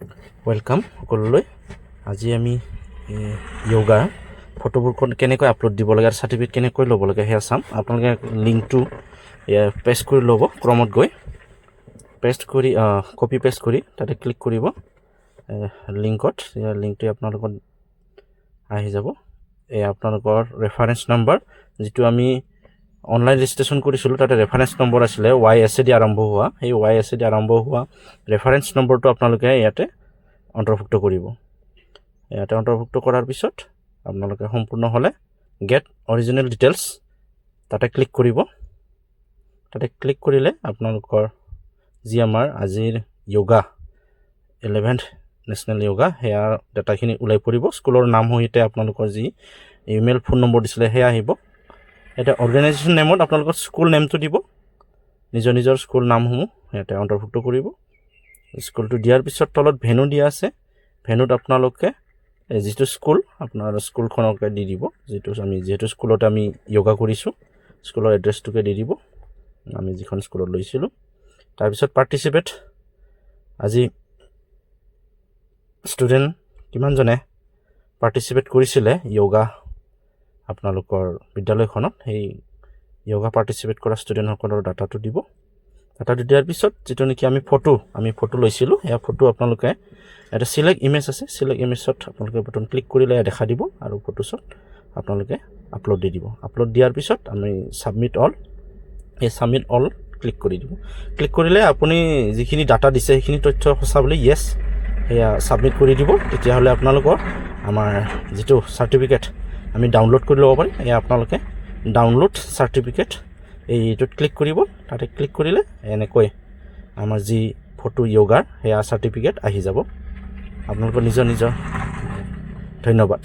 Welcome সকলোলৈ। আজি আমি যোগা ফটোবোৰ কেনেকৈ আপলোড দিব লাগে আৰু সাৰ্টিফিকেট কেনেকৈ ল'ব লাগে সেয়া চাম। আপোনালোকে লিংকটো পেষ্ট কৰি ল'ব, ক্ৰমত গৈ কপি পেষ্ট কৰি তাতে ক্লিক কৰিব লিংকত। লিংকটো আপোনালোকৰ আহি যাব। আপোনালোকৰ ৰেফাৰেন্স নম্বৰ যিটো আমি অনলাইন ৰেজিষ্ট্ৰেশ্যন কৰিছিলোঁ তাতে ৰেফাৰেন্স নম্বৰ আছিলে YSA দি আৰম্ভ হোৱা, সেই YSA দি আৰম্ভ হোৱা ৰেফাৰেন্স নম্বৰটো আপোনালোকে ইয়াতে অন্তৰ্ভুক্ত কৰিব। ইয়াতে অন্তৰ্ভুক্ত কৰাৰ পিছত আপোনালোকে সম্পূৰ্ণ হ'লে গেট অৰিজিনেল ডিটেইলছ তাতে ক্লিক কৰিব। তাতে ক্লিক কৰিলে আপোনালোকৰ যি আমাৰ আজিৰ যোগা 11th নেশ্যনেল যোগা সেয়াৰ ডাটাখিনি ওলাই পৰিব। স্কুলৰ নাম সহিতে আপোনালোকৰ যি ইমেইল ফোন নম্বৰ দিছিলে সেয়া আহিব। এটা অৰ্গেনাইজেশ্যন নেমত আপোনালোকৰ স্কুল নেমটো দিব, নিজৰ নিজৰ স্কুল নামসমূহ ইয়াতে অন্তৰ্ভুক্ত কৰিব। স্কুলটো দিয়াৰ পিছত তলত ভেনু দিয়া আছে, ভেনুত আপোনালোকে যিটো স্কুল আপোনাৰ স্কুলখনকে দি দিব, যিহেতু স্কুলত আমি যোগা কৰিছোঁ স্কুলৰ এড্ৰেছটোকে দি দিব, আমি যিখন স্কুলত লৈছিলোঁ। তাৰপিছত পাৰ্টিচিপেট, আজি ষ্টুডেণ্ট কিমানজনে পাৰ্টিচিপেট কৰিছিলে যোগা আপোনালোকৰ বিদ্যালয়খনত, সেই যোগা পাৰ্টিচিপেট কৰা ষ্টুডেণ্টসকলৰ ডাটাটো দিব। ডাটাটো দিয়াৰ পিছত যিটো নেকি আমি ফটো লৈছিলোঁ সেয়া ফটো আপোনালোকে এটা চিলেক্ট ইমেজ আছে, চিলেক্ট ইমেজত আপোনালোকে বটন ক্লিক কৰিলে দেখা দিব আৰু ফটোছত আপোনালোকে আপলোড দি দিব। আপলোড দিয়াৰ পিছত আমি ছাবমিট অল ক্লিক কৰি দিব। ক্লিক কৰিলে আপুনি যিখিনি ডাটা দিছে সেইখিনি তথ্য সঁচা বুলি য়েছ সেয়া ছাবমিট কৰি দিব। তেতিয়াহ'লে আপোনালোকৰ আমাৰ যিটো চাৰ্টিফিকেট আমি ডাউনলোড কৰি ল'ব পাৰিম। এয়া আপোনালোকে ডাউনলোড চাৰ্টিফিকেট এইটোত ক্লিক কৰিব। তাতে ক্লিক কৰিলে এনেকৈ আমাৰ যি ফটো যোগাৰ সেয়া চাৰ্টিফিকেট আহি যাব। আপোনালোকৰ নিজৰ ধন্যবাদ।